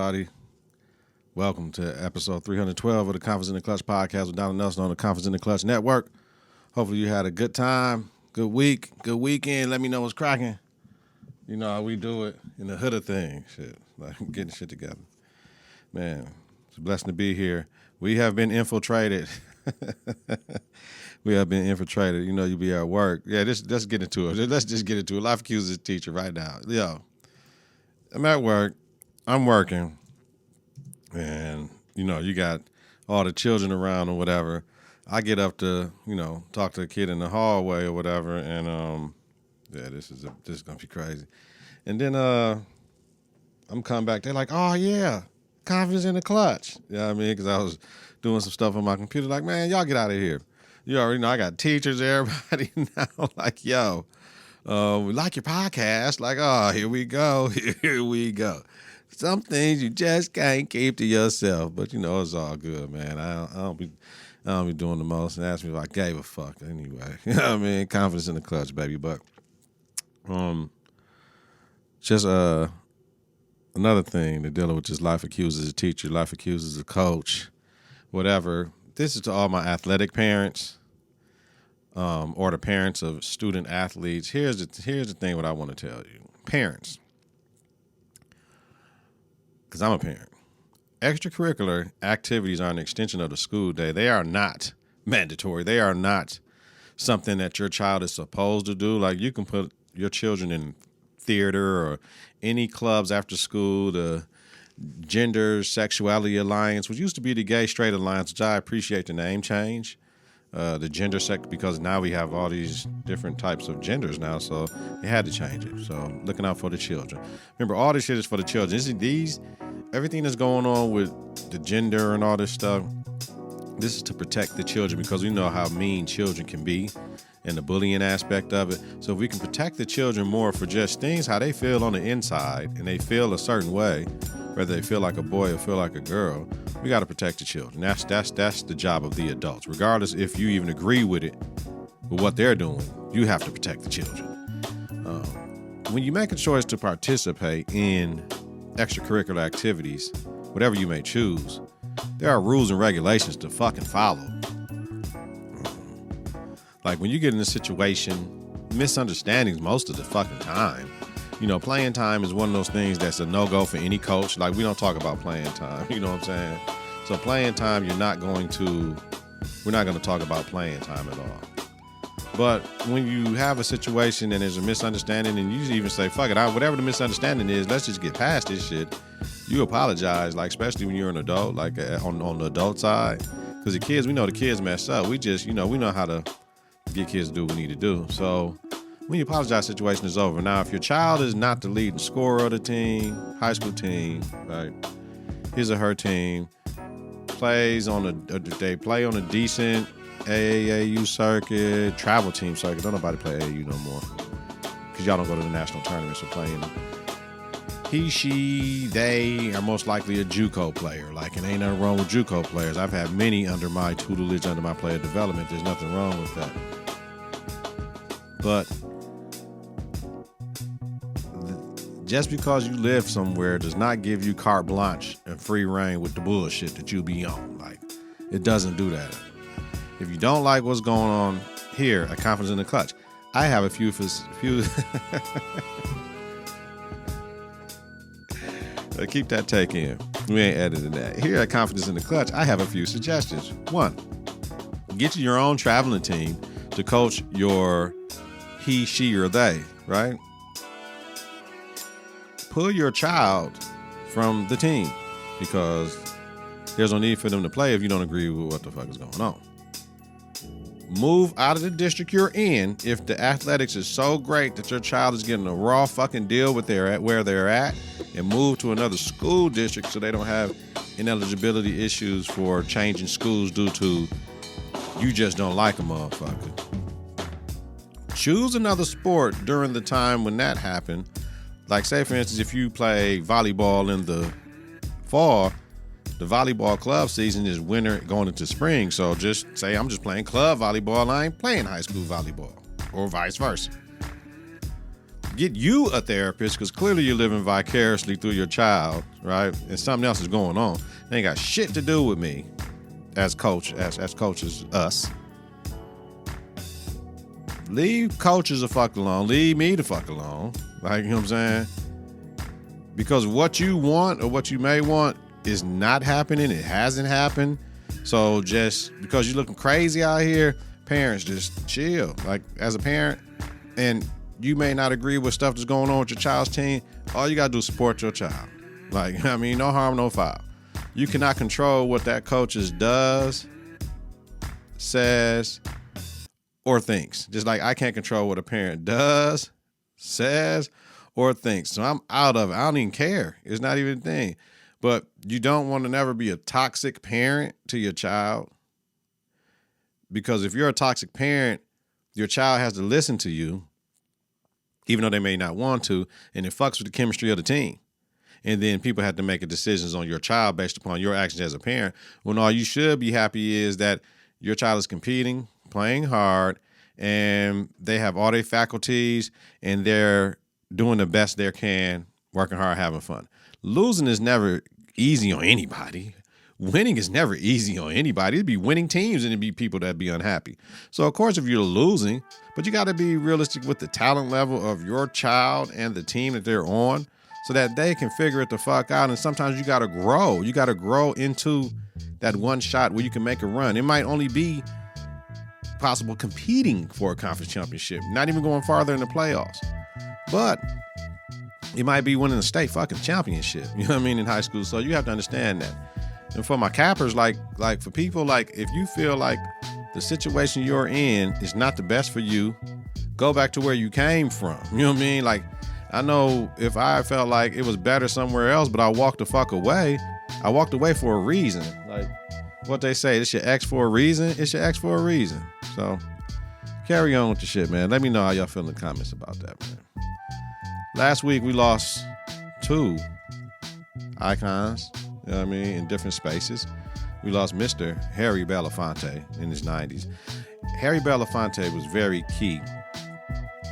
everybody. Welcome to episode 312 of the Confidence in the Klutch podcast with Donald Nelson on the Confidence in the Klutch network. Hopefully you had a good time, good week, good weekend. Let me know what's cracking. You know how we do it in the hood of things. Shit, like getting shit together. Man, it's a blessing to be here. We have been infiltrated. We have been infiltrated. You know, you be at work. Yeah, let's get into it. Let's just get into it. Life accuses a teacher right now. Yo, I'm at work. I'm working. And, you know, you got all the children around or whatever. I get up to, you know, talk to a kid in the hallway or whatever. And, yeah, this is going to be crazy. And then I'm coming back. They're like, oh, yeah, Confidence in the Klutch. You know what I mean? Because I was doing some stuff on my computer. Like, man, y'all get out of here. You already know I got teachers, everybody now. Like, yo, we like your podcast. Like, oh, here we go. Here we go. Some things you just can't keep to yourself. But, you know, it's all good, man. I don't be doing the most. And ask me if I gave a fuck anyway. You know what I mean? Confidence in the Klutch, baby. But just another thing to dealing with just life accuses a teacher, life accuses a coach, whatever. This is to all my athletic parents. Or the parents of student athletes. Here's the thing what I want to tell you. Parents, because I'm a parent, extracurricular activities are an extension of the school day. They are not mandatory. They are not something that your child is supposed to do. Like, you can put your children in theater or any clubs after school, the Gender Sexuality Alliance, which used to be the Gay Straight Alliance, which I appreciate the name change. The gender because now we have all these different types of genders now, so they had to change it. So looking out for the children. Remember, all this shit is for the children. Everything that's going on with the gender and all this stuff, this is to protect the children because we know how mean children can be and the bullying aspect of it. So if we can protect the children more for just things, how they feel on the inside, and they feel a certain way, whether they feel like a boy or feel like a girl, we got to protect the children. That's the job of the adults. Regardless if you even agree with it, with what they're doing, you have to protect the children. When you make a choice to participate in extracurricular activities, whatever you may choose, there are rules and regulations to fucking follow. Like, when you get in a situation, misunderstandings most of the fucking time. You know, playing time is one of those things that's a no-go for any coach. Like, we don't talk about playing time. You know what I'm saying? So playing time, we're not going to talk about playing time at all. But when you have a situation and there's a misunderstanding and you even say, fuck it, whatever the misunderstanding is, let's just get past this shit. You apologize, like, especially when you're an adult, like on the adult side. Because the kids, we know the kids mess up. We just, you know, we know how to get kids to do what we need to do. So when you apologize, situation is over. Now, if your child is not the leading scorer of the team, high school team, right, his or her team they play on a decent AAU circuit, travel team circuit. Don't nobody play AAU no more because y'all don't go to the national tournaments or playing them. They are most likely a JUCO player. Like, and ain't nothing wrong with JUCO players. I've had many under my tutelage, under my player development. There's nothing wrong with that. But just because you live somewhere does not give you carte blanche and free reign with the bullshit that you be on. Like, it doesn't do that. If you don't like what's going on here at Confidence in the Klutch, I have a few keep that take in. We ain't editing that. Here at Confidence in the Klutch, I have a few suggestions. 1, get you your own traveling team to coach your he, she, or they, right? Pull your child from the team because there's no need for them to play if you don't agree with what the fuck is going on. Move out of the district you're in if the athletics is so great that your child is getting a raw fucking deal with where they're at, and move to another school district so they don't have ineligibility issues for changing schools due to you just don't like a motherfucker. Choose another sport during the time when that happened. Like, say, for instance, if you play volleyball in the fall, the volleyball club season is winter going into spring. So just say I'm just playing club volleyball. I ain't playing high school volleyball, or vice versa. get you a therapist, because clearly you're living vicariously through your child, right? And something else is going on. It ain't got shit to do with me as coaches, us. Leave coaches the fuck alone. Leave me the fuck alone. Like, you know what I'm saying? Because what you want or what you may want is not happening. It hasn't happened. So just because you're looking crazy out here, parents, just chill. Like, as a parent, and you may not agree with stuff that's going on with your child's team, all you gotta do is support your child. Like, I mean, no harm, no foul. You cannot control what that coach does, says, or thinks. Just like I can't control what a parent does, says, or thinks. So I'm out of it. I don't even care. It's not even a thing. But you don't want to never be a toxic parent to your child. Because if you're a toxic parent, your child has to listen to you, even though they may not want to, and it fucks with the chemistry of the team. And then people have to make decisions on your child based upon your actions as a parent, when all you should be happy is that your child is competing, playing hard, and they have all their faculties, and they're doing the best they can, working hard, having fun. Losing is never easy on anybody. Winning is never easy on anybody. It'd be winning teams and it'd be people that'd be unhappy. So, of course, if you're losing, but you got to be realistic with the talent level of your child and the team that they're on so that they can figure it the fuck out. And sometimes you got to grow. You got to grow into that one shot where you can make a run. It might only be possible competing for a conference championship, not even going farther in the playoffs. But it might be winning a state fucking championship, you know what I mean, in high school. So you have to understand that. And for my cappers, like for people, like if you feel like the situation you're in is not the best for you, go back to where you came from. You know what I mean? Like, I know if I felt like it was better somewhere else, but I walked the fuck away, I walked away for a reason. Like what they say, it's your ex for a reason. It's your ex for a reason. So carry on with the shit, man. Let me know how y'all feel in the comments about that, man. Last week, we lost two icons, you know what I mean, in different spaces. We lost Mr. Harry Belafonte in his 90s. Harry Belafonte was very key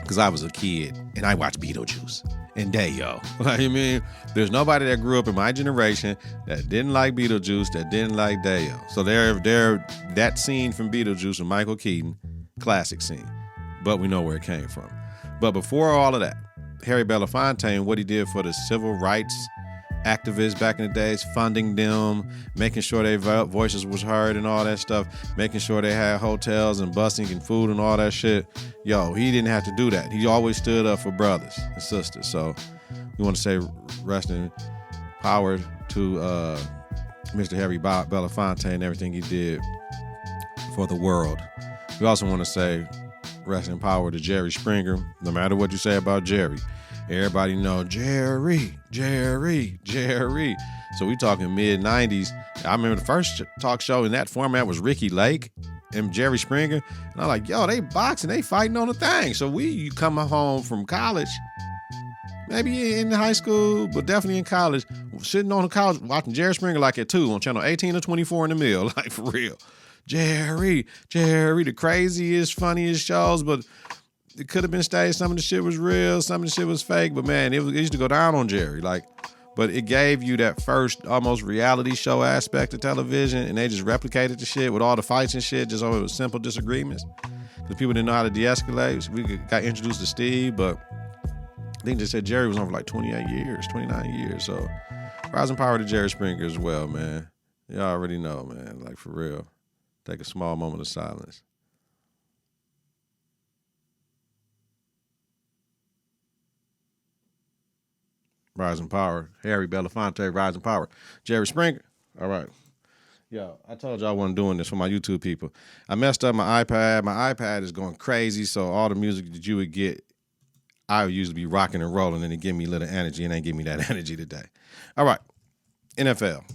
because I was a kid and I watched Beetlejuice and Dayo. Like, I mean, there's nobody that grew up in my generation that didn't like Beetlejuice, that didn't like Dayo. So they're that scene from Beetlejuice with Michael Keaton, classic scene, but we know where it came from. But before all of that, Harry Belafonte and what he did for the civil rights activists back in the days, funding them, making sure their voices was heard and all that stuff, making sure they had hotels and busing and food and all that shit. Yo, he didn't have to do that. He always stood up for brothers and sisters. So we want to say rest in power to Mr. Harry Belafonte and everything he did for the world. We also want to say rest in power to Jerry Springer. No matter what you say about Jerry, everybody know Jerry. So we talking mid-90s. I remember the first talk show in that format was Ricky Lake and Jerry Springer. And I'm like, yo, they boxing, they fighting on the thing. So you come home from college, maybe in high school, but definitely in college, sitting on the couch watching Jerry Springer like at 2 on channel 18 or 24 in the middle, like for real. Jerry, the craziest, funniest shows, but it could have been staged. Some of the shit was real, some of the shit was fake, but man, it used to go down on Jerry. Like, but it gave you that first almost reality show aspect of television, and they just replicated the shit with all the fights and shit, just over simple disagreements. Because people didn't know how to de-escalate. We got introduced to Steve, but I think they said Jerry was on for like 28 years, 29 years. So rising power to Jerry Springer as well, man. Y'all already know, man, like for real. Take a small moment of silence. Rising power. Harry Belafonte, rising power. Jerry Springer. All right. Yo, I told y'all I wasn't doing this for my YouTube people. I messed up my iPad. My iPad is going crazy, so all the music that you would get, I would usually be rocking and rolling, and it give me a little energy, and ain't give me that energy today. All right. NFL.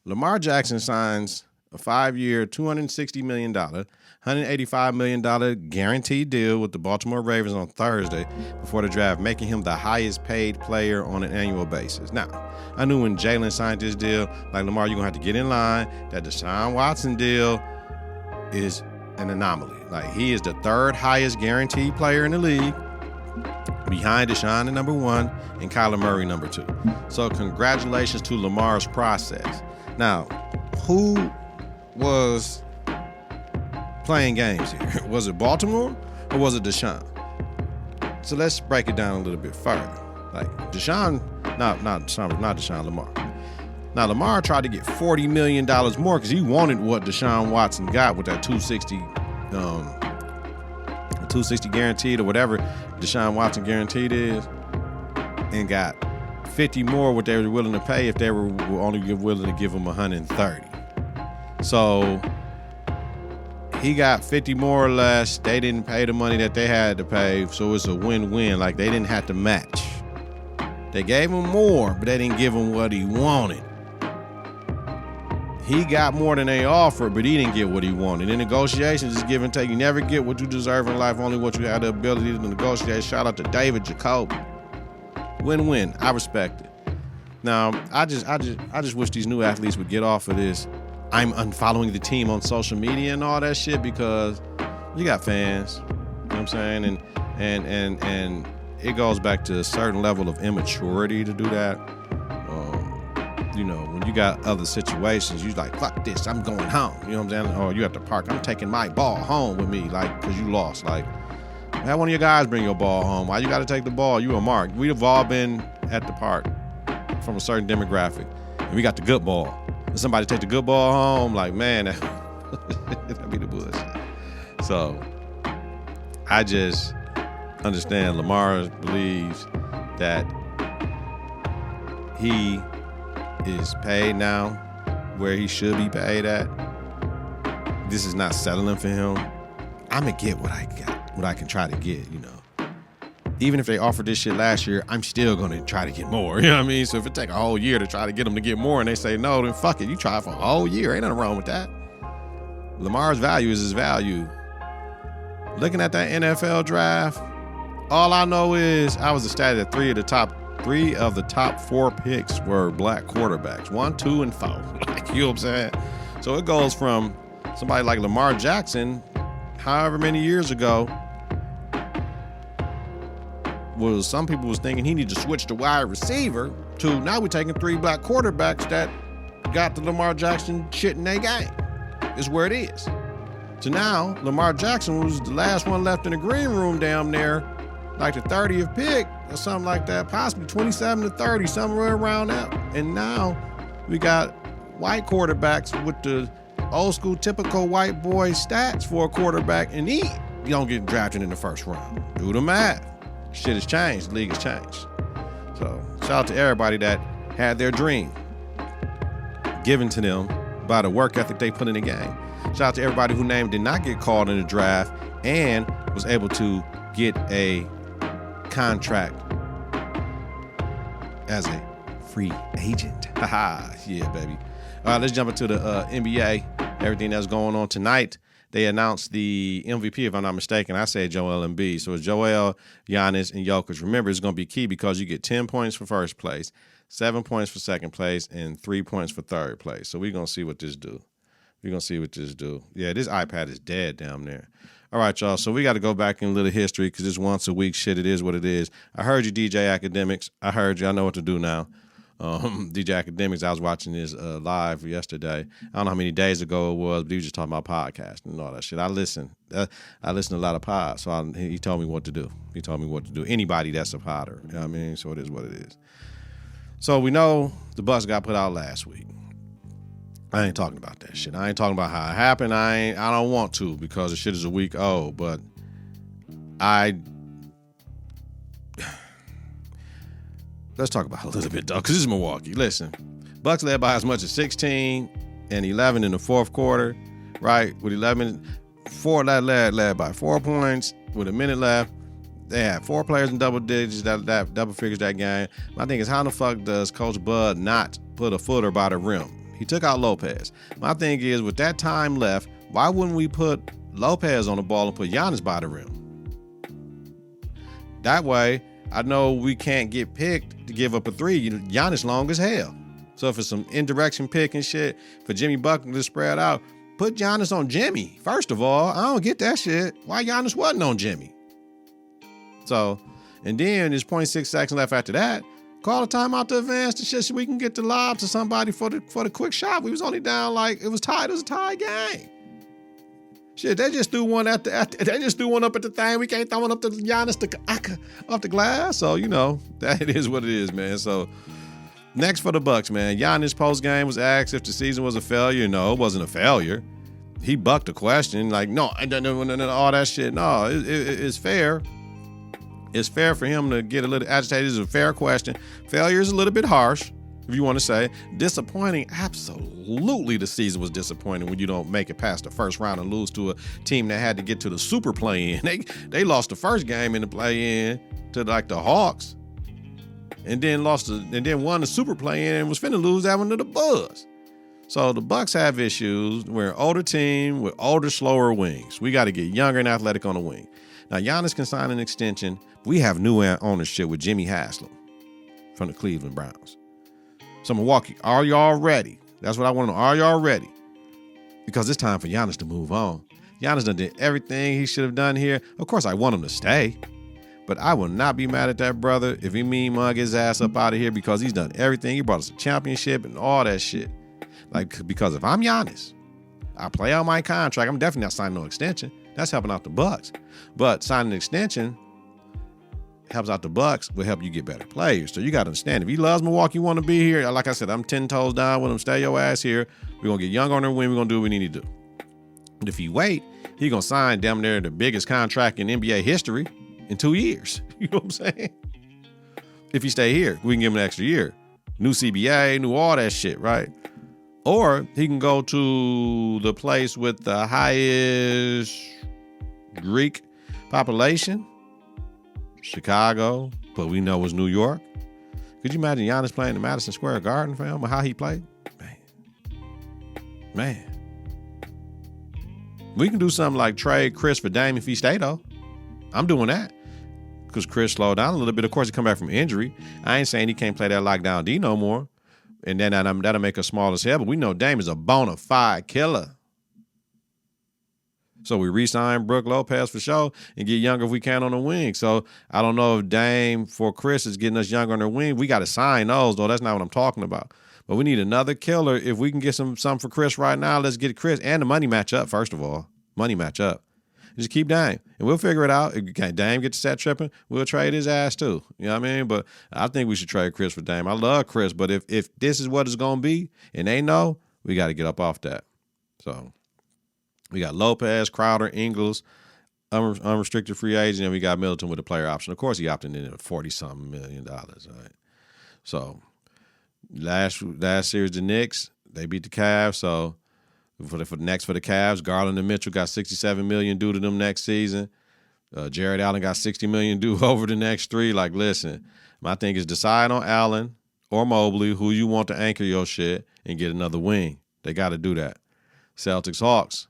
Lamar Jackson signs a 5-year, $260 million, $185 million guaranteed deal with the Baltimore Ravens on Thursday before the draft, making him the highest paid player on an annual basis. Now, I knew when Jalen signed this deal, like, Lamar, you're going to have to get in line. That Deshaun Watson deal is an anomaly. Like, he is the third highest guaranteed player in the league, behind Deshaun at number 1 and Kyler Murray number 2. So congratulations to Lamar's process. Now, who was playing games here? Was it Baltimore or was it Deshaun? So let's break it down a little bit further. Like Deshaun, not Deshaun, Lamar. Now Lamar tried to get $40 million more because he wanted what Deshaun Watson got with that 260 guaranteed or whatever Deshaun Watson guaranteed is, and got 50 more what they were willing to pay if they were only willing to give him 130. So he got 50 more or less. They didn't pay the money that they had to pay, so it's a win-win. Like they didn't have to match. They gave him more, but they didn't give him what he wanted. He got more than they offered, but he didn't get what he wanted. In negotiations, it's give and take. You never get what you deserve in life, only what you have the ability to negotiate. Shout out to David Jacoby. Win-win. I respect it. Now, I just wish these new athletes would get off of this. I'm unfollowing the team on social media and all that shit, because you got fans. You know what I'm saying? And it goes back to a certain level of immaturity to do that. When you got other situations, you like, fuck this, I'm going home. You know what I'm saying? Or you at the park, I'm taking my ball home with me, like, because you lost. Like, have one of your guys bring your ball home. Why you got to take the ball? You a mark. We've all been at the park from a certain demographic, and we got the good ball. And somebody take the good ball home, like, man, that'd be the bullshit. So, I just understand Lamar believes that he is paid now where he should be paid at. This is not settling for him. I'm going to get what I got, what I can try to get, Even if they offered this shit last year, I'm still going to try to get more. You know what I mean? So if it take a whole year to try to get them to get more and they say no, then fuck it. You try for a whole year. Ain't nothing wrong with that. Lamar's value is his value. Looking at that NFL draft, all I know is I was ecstatic that three of the top 4 picks were black quarterbacks. 1, 2, and 4. Like, you know what I'm saying? So it goes from somebody like Lamar Jackson, however many years ago, some people was thinking he needed to switch to wide receiver, to now we're taking 3 black quarterbacks that got the Lamar Jackson shit in their game. Is where it is. So now Lamar Jackson was the last one left in the green room down there, like the 30th pick or something like that, possibly 27 to 30, somewhere around that. And now we got white quarterbacks with the old school typical white boy stats for a quarterback, and you don't get drafted in the first round. Do the math. Shit has changed. The league has changed. So shout out to everybody that had their dream given to them by the work ethic they put in the game. Shout out to everybody whose name did not get called in the draft and was able to get a contract as a free agent. Haha, yeah, baby. All right, let's jump into the NBA. Everything that's going on tonight. They announced the MVP, if I'm not mistaken. I said Joel Embiid. So it's Joel, Giannis, and Jokic. Remember, it's going to be key because you get 10 points for first place, 7 points for second place, and 3 points for third place. So we're going to see what this do. Yeah, this iPad is dead down there. All right, y'all. So we got to go back in a little history because it's once a week shit. It is what it is. I heard you, DJ Academics. I heard you. I know what to do now. DJ Academics, I was watching this live yesterday. I don't know how many days ago it was, but he was just talking about podcasting and all that shit. I listen to a lot of pods, so he told me what to do. Anybody that's a podder. You know what I mean? So it is what it is. So we know the bus got put out last week. I ain't talking about that shit. I ain't talking about how it happened. I don't want to because the shit is a week old, but let's talk about it a little bit, though, because this is Milwaukee. Listen, Bucks led by as much as 16 and 11 in the fourth quarter, right? With 11, led by 4 points with a minute left. They had 4 players in double digits, that double figures that game. My thing is, how the fuck does Coach Bud not put a footer by the rim? He took out Lopez. My thing is, with that time left, why wouldn't we put Lopez on the ball and put Giannis by the rim? That way, I know we can't get picked to give up a 3. Giannis long as hell. So if it's some indirection pick and shit for Jimmy Butler to spread out, put Giannis on Jimmy. First of all, I don't get that shit. Why Giannis wasn't on Jimmy? So And then there's 0.6 seconds left after that. Call a timeout to advance the shit so we can get the lob to somebody for the quick shot. We was only down like it was tied. It was a tie game. Shit, they just threw one up at the thing. We can't throw one up to Giannis off the glass. So that it is what it is, man. So next for the Bucks, man. Giannis post game was asked if the season was a failure. No, it wasn't a failure. He bucked the question like, no, all that shit. No, it's fair. It's fair for him to get a little agitated. It's a fair question. Failure is a little bit harsh, if you want to say. Disappointing, absolutely the season was disappointing when you don't make it past the first round and lose to a team that had to get to the super play-in. They lost the first game in the play-in to like the Hawks, and then won the super play-in and was finna lose that one to the Bulls. So the Bucks have issues. We're an older team with older, slower wings. We got to get younger and athletic on the wing. Now, Giannis can sign an extension. We have new ownership with Jimmy Haslam from the Cleveland Browns. So Milwaukee, are y'all ready? That's what I want to know. Are y'all ready? Because it's time for Giannis to move on. Giannis done did everything he should have done here. Of course, I want him to stay. But I will not be mad at that brother if he mean mug his ass up out of here because he's done everything. He brought us a championship and all that shit. Because if I'm Giannis, I play out my contract. I'm definitely not signing no extension. That's helping out the Bucks. But signing an extension helps out the Bucks, will help you get better players. So you got to understand, if he loves Milwaukee, want to be here, like I said, I'm 10 toes down with him. Stay your ass here. We're going to get young on their win. We're going to do what we need to do. But if he wait, he going to sign damn near the biggest contract in NBA history in 2 years. You know what I'm saying? If he stay here, we can give him an extra year. New CBA, new all that shit, right? Or he can go to the place with the highest Greek population, Chicago, but we know it's New York. Could you imagine Giannis playing in Madison Square Garden for him or how he played? Man. We can do something like trade Chris for Dame if he stay, though. I'm doing that because Chris slowed down a little bit. Of course, he come back from injury. I ain't saying he can't play that lockdown D no more. And then that'll make us small as hell. But we know Dame is a bona fide killer. So we re-sign Brook Lopez for sure and get younger if we can on the wing. So I don't know if Dame for Chris is getting us younger on the wing. We got to sign those, though. That's not what I'm talking about. But we need another killer. If we can get some for Chris right now, let's get Chris. And the money match up, first of all. Money match up. Just keep Dame. And we'll figure it out. If Dame gets set tripping, we'll trade his ass too. You know what I mean? But I think we should trade Chris for Dame. I love Chris, but if this is what it's going to be and they know, we got to get up off that. So we got Lopez, Crowder, Ingles, unrestricted free agent, and we got Middleton with a player option. Of course, he opted in at $40-something million. Right? So last series, the Knicks, they beat the Cavs. So for the Cavs, Garland and Mitchell got $67 million due to them next season. Jared Allen got $60 million due over the next three. Like, listen, my thing is decide on Allen or Mobley, who you want to anchor your shit, and get another wing. They got to do that. Celtics, Hawks.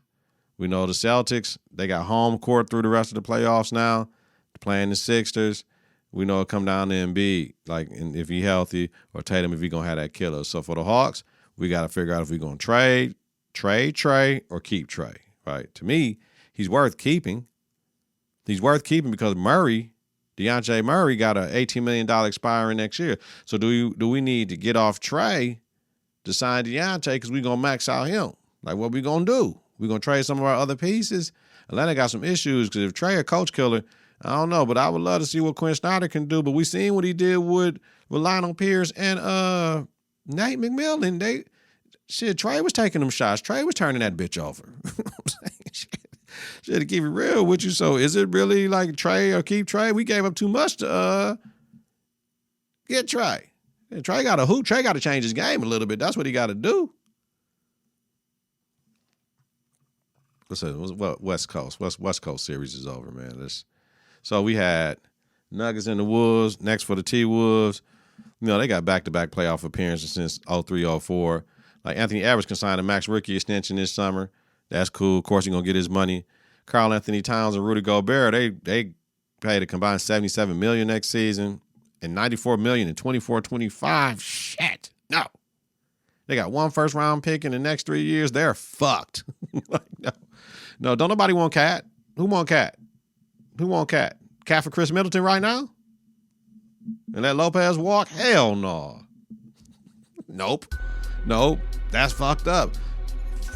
We know the Celtics, they got home court through the rest of the playoffs now. They're playing the Sixers. We know it come down to Embiid, like if he healthy, or Tatum if he going to have that killer. So for the Hawks, we got to figure out if we're going to trade Trey, or keep Trey, right? To me, he's worth keeping. He's worth keeping because DeJounte Murray got an $18 million expiring next year. So do we need to get off Trey to sign DeJounte because we're going to max out him? Like, what we going to do? We're going to trade some of our other pieces? Atlanta got some issues because if Trey a coach killer, I don't know, but I would love to see what Quinn Snyder can do. But we seen what he did with Lionel Pierce and Nate McMillan. Trey was taking them shots. Trey was turning that bitch over. Shit, to keep it real with you. So is it really like Trey or keep Trey? We gave up too much to get Trey. And Trey got to hoop. Trey got to change his game a little bit. That's what he got to do. West Coast. West Coast series is over, man. So we had Nuggets and the Wolves. Next for the T-Wolves. They got back-to-back playoff appearances since 03-04. Like Anthony Edwards can sign a max rookie extension this summer. That's cool. Of course, he's going to get his money. Karl Anthony Towns and Rudy Gobert, they paid a combined $77 million next season and $94 million in 24-25. Shit. No. They got one first-round pick in the next 3 years. They're fucked. No, don't nobody want Cat. Who want Cat? Cat for Chris Middleton right now? and let Lopez walk? Hell no. Nope. That's fucked up.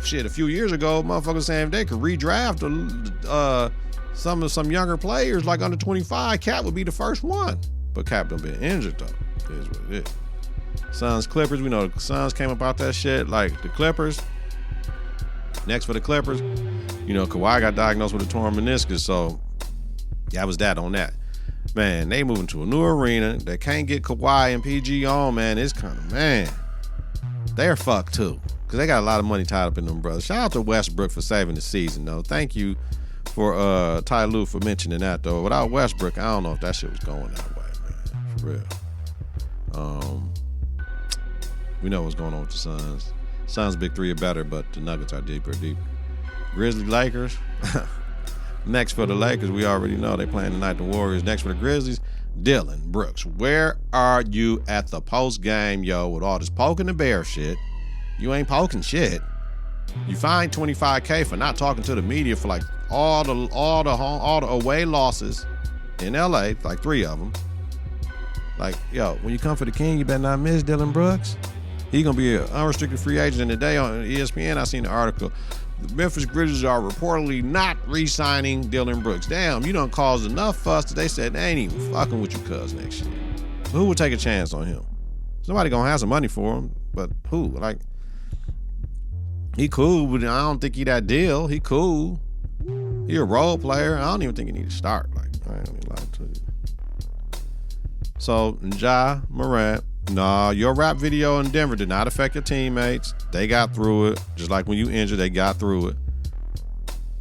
Shit, a few years ago, motherfuckers saying if they could redraft some younger players like under 25, Cap would be the first one. But Cap done been injured though. It is what it is. Suns Clippers, we know the Suns came about that shit. Like the Clippers. Next for the Clippers, Kawhi got diagnosed with a torn meniscus, so that was that on that. Man, they moving to a new arena. They can't get Kawhi and PG on, man. It's kind of, man, they're fucked too. Because they got a lot of money tied up in them brothers. Shout out to Westbrook for saving the season, though. Thank you for Ty Lue for mentioning that, though. Without Westbrook, I don't know if that shit was going that way, man. For real. We know what's going on with the Suns. Suns big three are better, but the Nuggets are deeper. Grizzlies, Lakers. Next for the Lakers, we already know they playing tonight. The Warriors. Next for the Grizzlies, Dillon Brooks. Where are you at the post game, yo, with all this poking the bear shit? You ain't poking shit. You fined $25K for not talking to the media for like all the away losses in LA, like 3 of them. Like, yo, when you come for the King, you better not miss Dillon Brooks. He gonna be an unrestricted free agent. And today on ESPN, I seen the article. The Memphis Grizzlies are reportedly not re-signing Dillon Brooks. Damn, you done caused enough fuss that they said they ain't even fucking with you cuz next year. Who would take a chance on him? Somebody gonna have some money for him, but who? Like, he cool, but I don't think he that deal. He cool. He a role player. I don't even think he need to start. Like, I ain't gonna lie to you. So, Ja Morant. Nah, your rap video in Denver did not affect your teammates. They got through it. Just like when you injured, they got through it.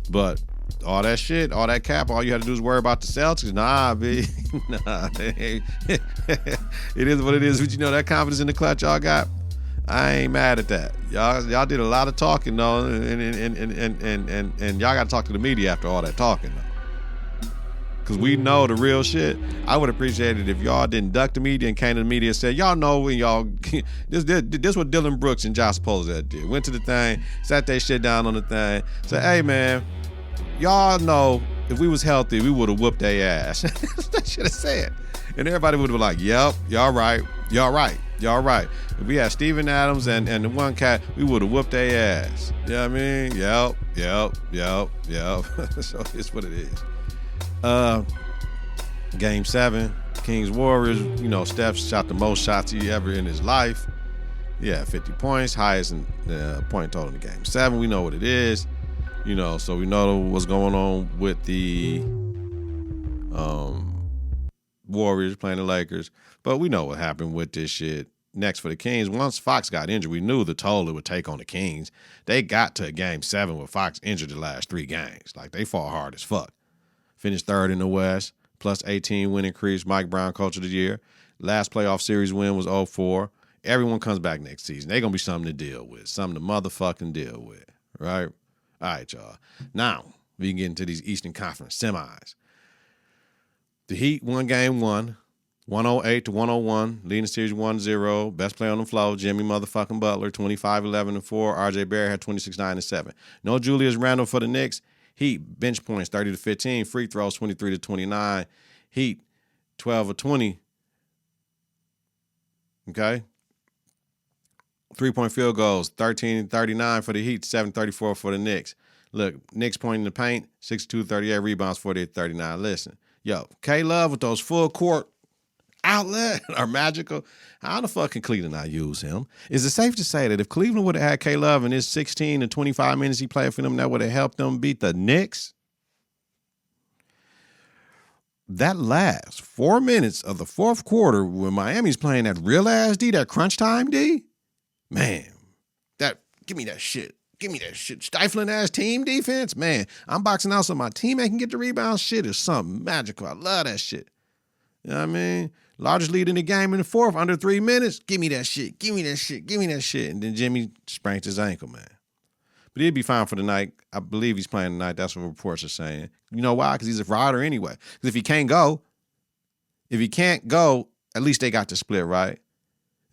But all that shit, all that cap, all you had to do is worry about the Celtics. Nah, B. Nah. It is what it is. But you know that confidence in the clutch y'all got? I ain't mad at that. Y'all did a lot of talking though, and y'all got to talk to the media after all that talking though. Because we know the real shit. I would appreciate it if y'all didn't duck the media and came to the media and said, y'all know when y'all, this what Dillon Brooks and Josh Posey did. Went to the thing, sat that shit down on the thing, said, hey man, y'all know if we was healthy, we would have whooped their ass. That should have said. And everybody would have been like, yep, y'all right. If we had Steven Adams and the one cat, we would have whooped their ass. You know what I mean? Yep. So it's what it is. Game 7, Kings Warriors. Steph shot the most shots he ever in his life. Yeah, 50 points, highest in point total in Game 7. We know what it is. So we know what's going on with the Warriors playing the Lakers. But we know what happened with this shit. Next for the Kings, once Fox got injured, we knew the toll it would take on the Kings. They got to Game 7 with Fox injured the last 3 games. Like, they fought hard as fuck. Finished 3rd in the West, plus 18 win increase. Mike Brown, Coach of the Year. Last playoff series win was 0-4. Everyone comes back next season. They're going to be something to deal with. Something to motherfucking deal with. Right? All right, y'all. Now, we can get into these Eastern Conference semis. The Heat won Game 1, 108-101, leading the series 1-0. Best player on the floor, Jimmy motherfucking Butler, 25-11-4. RJ Barrett had 26-9-7. No Julius Randle for the Knicks. Heat, bench points, 30-15. Free throws, 23-29. Heat, 12-20. Okay? 3-point field goals, 13-39 for the Heat, 7-34 for the Knicks. Look, Knicks point in the paint, 62-38, rebounds, 48-39. Listen, yo, K-Love with those full court outlet are magical. How the fuck can Cleveland not use him? Is it safe to say that if Cleveland would have had K-Love in his 16 to 25 minutes he played for them, that would have helped them beat the Knicks? That last 4 minutes of the fourth quarter when Miami's playing that real-ass D, that crunch time D, man, give me that shit. Give me that shit. Stifling-ass team defense, man. I'm boxing out so my teammate can get the rebound. Shit is something magical. I love that shit. You know what I mean? Largest lead in the game in the fourth, under 3 minutes. Give me that shit. And then Jimmy sprained his ankle, man. But he'd be fine for the night. I believe he's playing tonight. That's what reports are saying. You know why? Because he's a rider anyway. Because if he can't go, at least they got the split, right?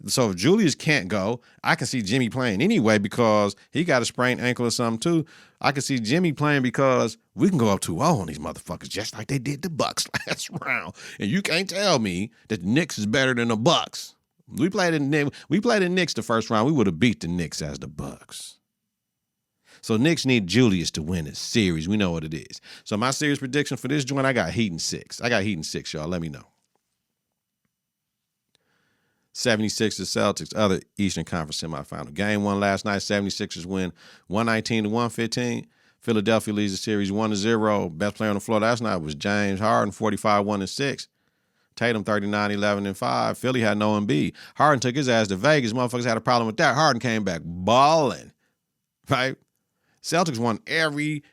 So if Julius can't go, I can see Jimmy playing anyway because he got a sprained ankle or something too. I can see Jimmy playing because we can go up 2-0 on these motherfuckers just like they did the Bucks last round. And you can't tell me that the Knicks is better than the Bucks. We played the Knicks the first round. We would have beat the Knicks as the Bucks. So Knicks need Julius to win this series. We know what it is. So my series prediction for this joint, I got Heat in 6. Y'all. Let me know. 76ers Celtics, other Eastern Conference semifinal. Game 1 last night, 76ers win 119-115. Philadelphia leads the series 1-0. Best player on the floor last night was James Harden, 45-1-6. Tatum, 39-11-5. Philly had no Embiid. Harden took his ass to Vegas. Motherfuckers had a problem with that. Harden came back balling, right? Celtics won every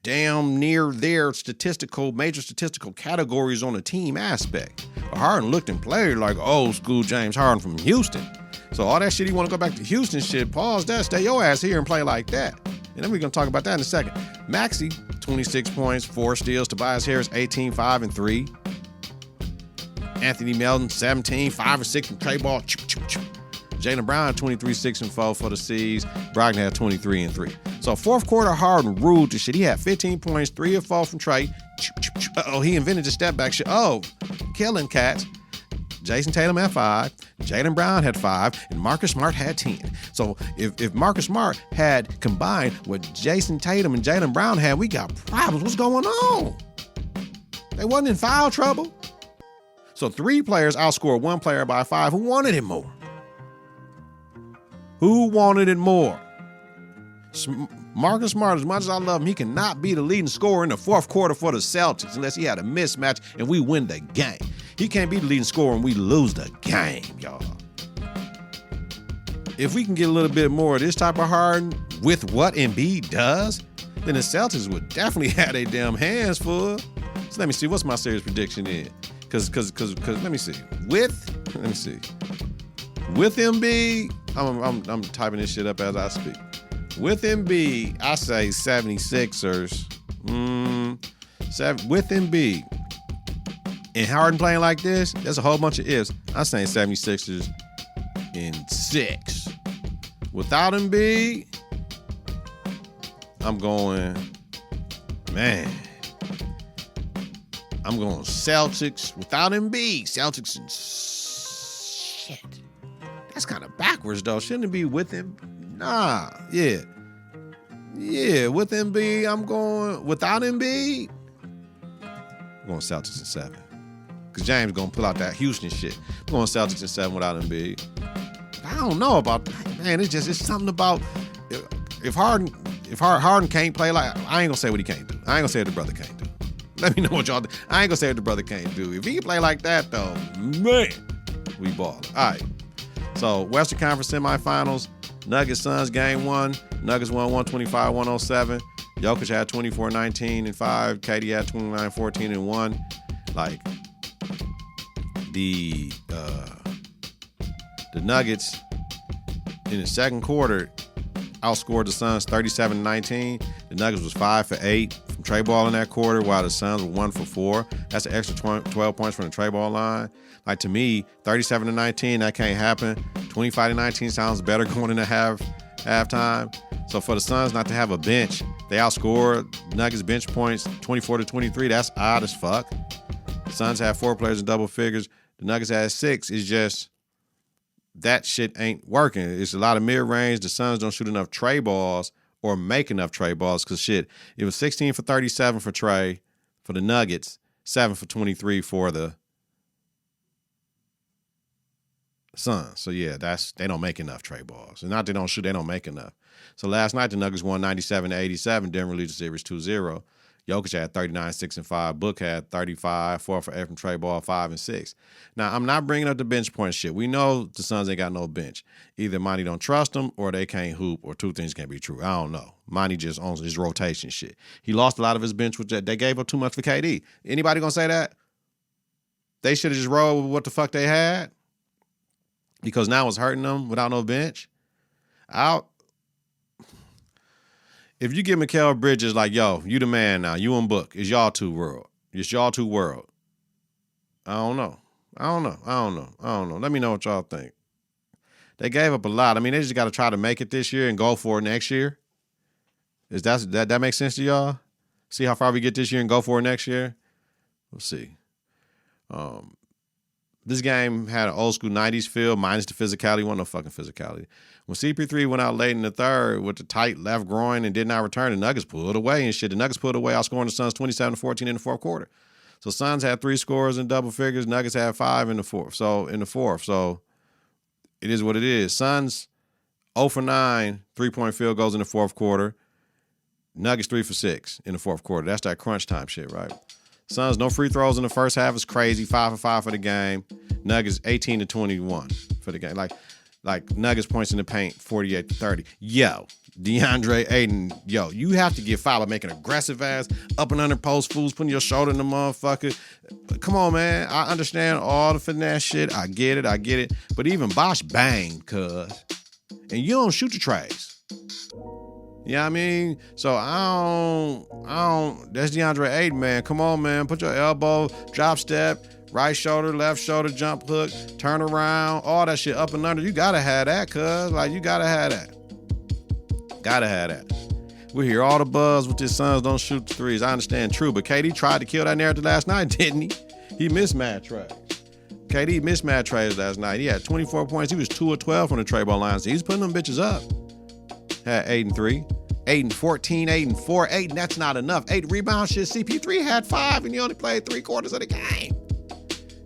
damn near their major statistical categories on the team aspect. But Harden looked and played like old school James Harden from Houston. So all that shit, he want to go back to Houston shit, pause that, stay your ass here and play like that. And then we're going to talk about that in a second. Maxey, 26 points, 4 steals. Tobias Harris, 18, 5, and 3. Anthony Melton, 17, 5 and 6 from Trey Ball. Jaylen Brown, 23, 6 and 4 for the C's. Brogdon had 23 and 3. So fourth quarter, Harden ruled the shit. He had 15 points, 3 and 4 from Trey. He invented the step back shit. Killing cats. Jason Tatum had 5, Jaylen Brown had 5, and Marcus Smart had 10. So if Marcus Smart had combined what Jason Tatum and Jaylen Brown had, we got problems. What's going on? They wasn't in foul trouble. So 3 players outscored 1 player by 5. Who wanted it more? Marcus Smart, as much as I love him, he cannot be the leading scorer in the fourth quarter for the Celtics unless he had a mismatch and we win the game. He can't be the leading scorer and we lose the game, y'all. If we can get a little bit more of this type of Harden with what Embiid does, then the Celtics would definitely have their damn hands full. So let me see, what's my series prediction is? Because let me see. With Embiid, I'm typing this shit up as I speak. With Embiid, I say 76ers. With Embiid. And Harden playing like this, there's a whole bunch of ifs. I'm saying 76ers in 6. Without Embiid, I'm going Celtics without Embiid. Celtics in shit. That's kind of backwards, though. Shouldn't it be with him? Nah, yeah, with Embiid, I'm going without Embiid. I'm going Celtics in 7. Because James going to pull out that Houston shit. I'm going Celtics in 7 without Embiid. I don't know about that, man. It's something about if Harden can't play like, I ain't going to say what he can't do. I ain't going to say what the brother can't do. Let me know what y'all do. I ain't going to say what the brother can't do. If he can play like that, though, man, we ball. All right. So, Western Conference semifinals, Nuggets Suns game 1. Nuggets won 125-107. Jokic had 24-19 and 5. KD had 29-14 and 1. Like, the Nuggets in the second quarter outscored the Suns 37-19. The Nuggets was 5 for 8 from Trey Ball in that quarter, while the Suns were 1 for 4. That's an extra 12 points from the Trey Ball line. Like, to me, 37-19, that can't happen. 25-19 sounds better going into halftime. So for the Suns not to have a bench, they outscored Nuggets bench points 24-23. That's odd as fuck. The Suns have 4 players in double figures. The Nuggets had 6. It's just that shit ain't working. It's a lot of mid-range. The Suns don't shoot enough Trey balls or make enough Trey balls because shit, it was 16 for 37 for Trey for the Nuggets, 7 for 23 for the Suns. So yeah, they don't make enough Trey balls. And not they don't shoot, they don't make enough. So last night the Nuggets won 97-87. Denver leads the series 2-0. Jokic had 39, 6 and 5. Book had 35, 4 for 8 from Trey Ball, 5 and 6. Now, I'm not bringing up the bench point shit. We know the Suns ain't got no bench. Either Monty don't trust them or they can't hoop, or 2 things can't be true. I don't know. Monty just owns his rotation shit. He lost a lot of his bench, which they gave up too much for KD. Anybody gonna say that? They should have just rolled with what the fuck they had because now it's hurting them without no bench. If you give Mikal Bridges like, yo, you the man now, you and Book, it's y'all two world. I don't know. I don't know. Let me know what y'all think. They gave up a lot. I mean, they just got to try to make it this year and go for it next year. That make sense to y'all? See how far we get this year and go for it next year? We'll see. This game had an old school 90s feel, minus the physicality. Wasn't no fucking physicality. When CP3 went out late in the third with the tight left groin and did not return, the Nuggets pulled away and shit. The Nuggets pulled away, outscoring the Suns 27-14 in the fourth quarter. So Suns had 3 scores in double figures. Nuggets had 5 in the fourth. So it is what it is. Suns 0 for 9 3-point field goals in the fourth quarter. Nuggets 3 for 6 in the fourth quarter. That's that crunch time shit, right? Suns no free throws in the first half is crazy. 5 for 5 for the game. Nuggets 18-21 for the game. Like Nuggets points in the paint 48-30. Yo, DeAndre Ayton, you have to get fouled by making aggressive ass up and under post fools, putting your shoulder in the motherfucker. Come on, man. I understand all the finesse shit. I get it. But even Bosh banged, cuz. And you don't shoot the trays. You know what I mean? So I don't, that's DeAndre Ayton, man. Come on, man. Put your elbow, drop step, right shoulder, left shoulder, jump hook, turn around, all that shit up and under. You gotta have that, cuz. Like, you gotta have that. Gotta have that. We hear all the buzz with his Suns don't shoot the threes. I understand, true, but KD tried to kill that narrative last night, didn't he? He missed mad trades. KD missed mad trades last night. He had 24 points. He was 2 of 12 from the trade ball line. So he's putting them bitches up. Had 8 and 3. 8 and 14, 8 and 4. 8, and that's not enough. 8 rebounds, shit. CP3 had 5, and he only played 3 quarters of the game.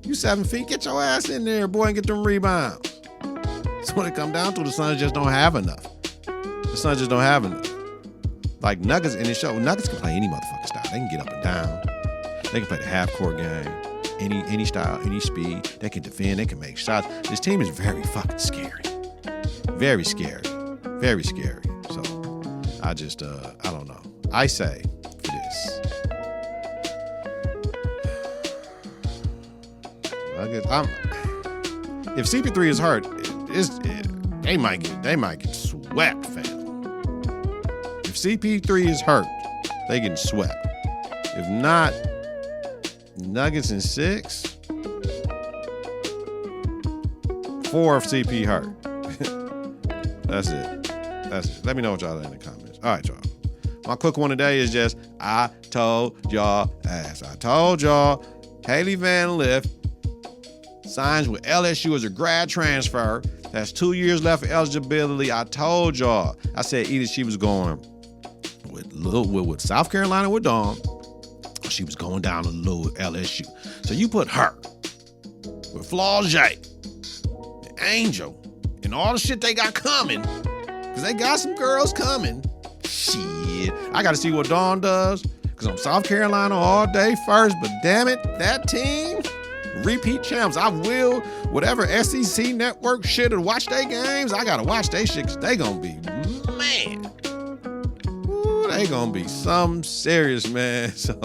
You 7 feet, get your ass in there, boy, and get them rebounds. That's what it come down to. The Suns just don't have enough. The Suns just don't have enough. Like Nuggets in the show, Nuggets can play any motherfucking style. They can get up and down. They can play the half-court game. Any style, any speed. They can defend. They can make shots. This team is very fucking scary. Very scary. Very scary. So I just, I don't know. I say for this. If CP3 is hurt, they might get swept, fam. If CP3 is hurt, they getting swept. If not, Nuggets in 6. 4 if CP hurt. That's it. Let me know what y'all think in the comments. All right, y'all. My quick one today is just, I told y'all, Hailey Van Lith signs with LSU as a grad transfer. That's 2 years left for eligibility. I told y'all. I said either she was going with South Carolina with Dawn, or she was going down to Little LSU. So you put her with Flaugier, Angel, and all the shit they got coming, because they got some girls coming. Shit. I got to see what Dawn does, because I'm South Carolina all day first, but damn it, that team, repeat champs. I will, whatever SEC network shit, and watch their games. I got to watch their shit, because they going to be, man. Ooh, they going to be something serious, man. So,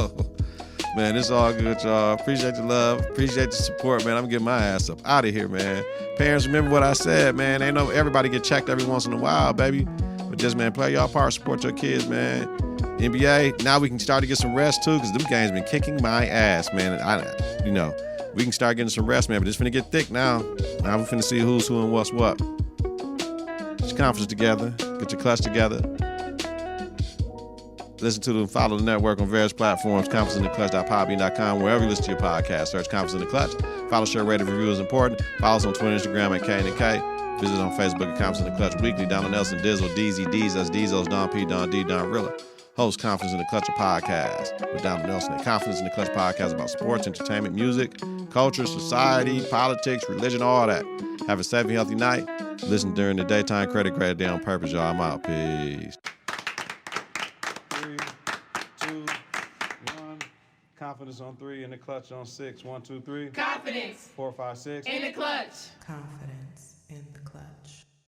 man, it's all good, y'all. Appreciate the love. Appreciate the support, man. I'm getting my ass up out of here, man. Parents, remember what I said, man. Ain't no everybody get checked every once in a while, baby. But just, man, play y'all part, support your kids, man. NBA, now we can start to get some rest, too, because them games been kicking my ass, man. We can start getting some rest, man, but it's finna get thick now. Now we're finna see who's who and what's what. Get your conference together. Get your clutch together. Listen to them, follow the network on various platforms, conferenceintheclutch.podbean.com, wherever you listen to your podcast, search Conference in the Clutch. Follow, share, rate, and review is important. Follow us on Twitter, Instagram at K&K. Visit on Facebook at Conference in the Clutch Weekly. Donald Nelson, Dizzle, Deezy, Deez, that's Deezos, Don P, Don D, Donrilla. Host Confidence in the Clutch, a podcast with Donald Nelson. And Confidence in the Clutch podcast about sports, entertainment, music, culture, society, politics, religion, all that. Have a safe and healthy night. Listen during the daytime. Credit day on purpose, y'all. I'm out. Peace. 3, 2, 1. Confidence on 3, in the clutch on 6. 1, 2, 3. Confidence. 4, 5, 6. In the clutch. Confidence.